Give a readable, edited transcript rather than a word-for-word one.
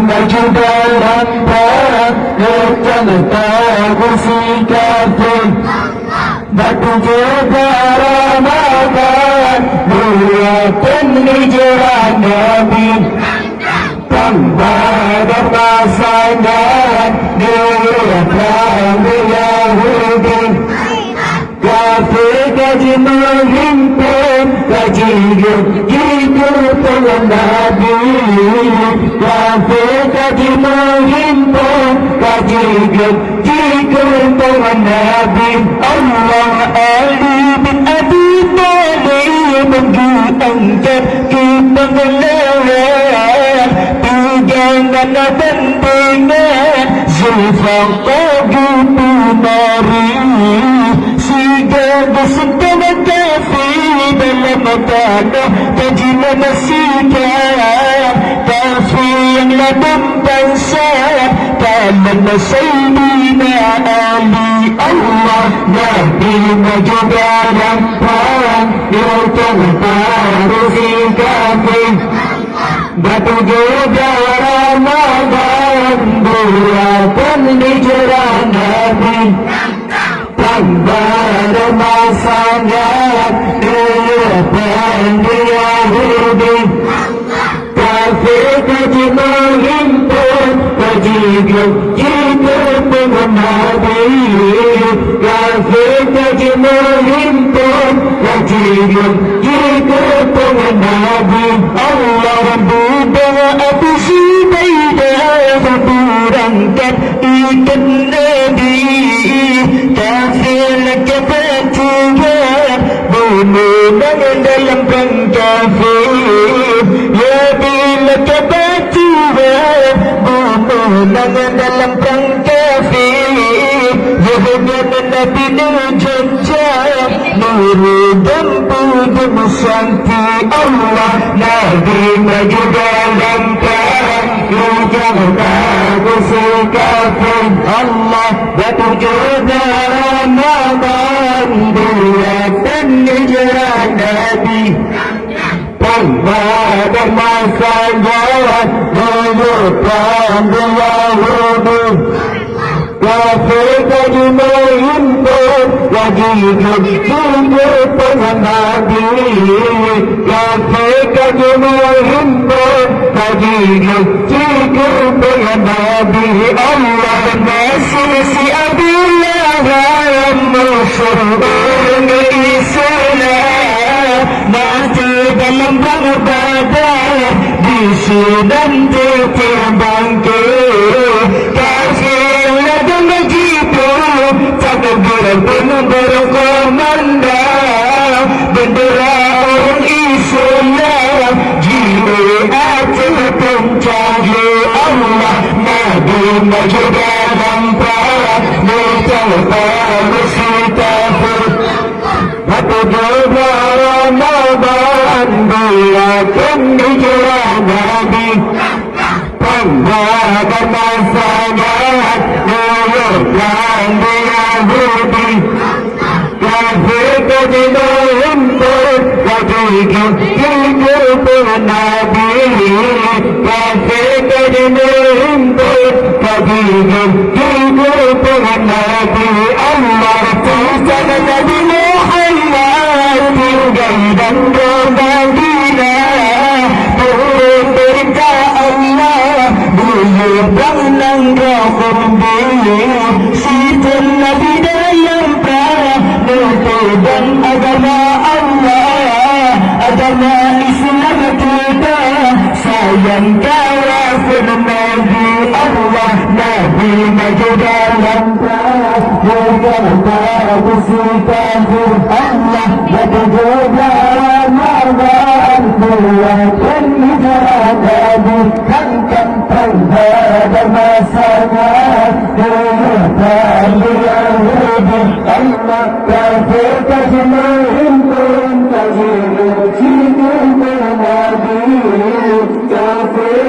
maju dalam perang yang tahu si kafir. Batu jaga Ramadan buatan hijrah Nabi. Tambah masanya diurahkan Yahudi. Kafir kaji menghimpun kaji hidup dengan Nabi. Kafir kaji menghimpun kaji hidup dengan Nabi. Allah Ali bin Abi Thalib mengangkat kita melawan pegangan dan pengan Zulfaqar Mari. Segala segala kafir dalam tanah tajina nasikan kafir yang ladam bangsa dalam Sayyidina Ali. Allah Nabi maju dalam perang yang si kafir. Batu juga Ramadan buatan hijrah Nabi. Tambah masanya diurahkan Yahudi. Kafir kaji menghimpun kaji hidup dengan Nabi. Kafir kaji menghimpun kaji hidup dengan Nabi. Allah membawa api Zubaidah berangkat ikut Nabi. Kafir kebatilan menang dalam perang kafir. Ya bila kebatilan menang dalam perang kafir. Yahudnya Nabi dijajah nurul dan pudum santi. Allah Nabi maju dalam perang yang si kafir. Allah batu juga Ramadan buatan hijrah Nabi. Tambah masanya diurahkan Yahudi. Kafir kaji menghimpun kaji hidup dengan Nabi. Kafir kaji menghimpun kaji hidup dengan Nabi. Allah nasib si Abu Lahab musuh Islam mati dalam perang Badar di Sudan terbangkit. Kafir ladang begitu takbir penuh berkomandang bendera orang Islam jihad terpencari. Allah Nabi maju dalam perang mentalkan si kafir. Batu juga Ramadan buatan hijrah Nabi. Tambah masanya diurahkan Yahudi. Kafir kaji menghimpun kaji hidup dengan Nabi. Kafir kaji menghimpun kaji hidup dengan Nabi. Allah tuliskan Nabi Muhammad tinggal dan Madinah. Turun perintah Allah buyur dan langkah pembeli. Sistem Nabi dalam perang dan agama Allah. Agama Islam kita sayang kafir Nabi. Allah Nabi maju dalam perang yang si kafir. Allah maju dalam perang buatan hijrah Nabi. Angkat pada masanya diurahkan Yahudi. Allah kafir kaji menghimpun kaji hidup dengan Nabi. Kafir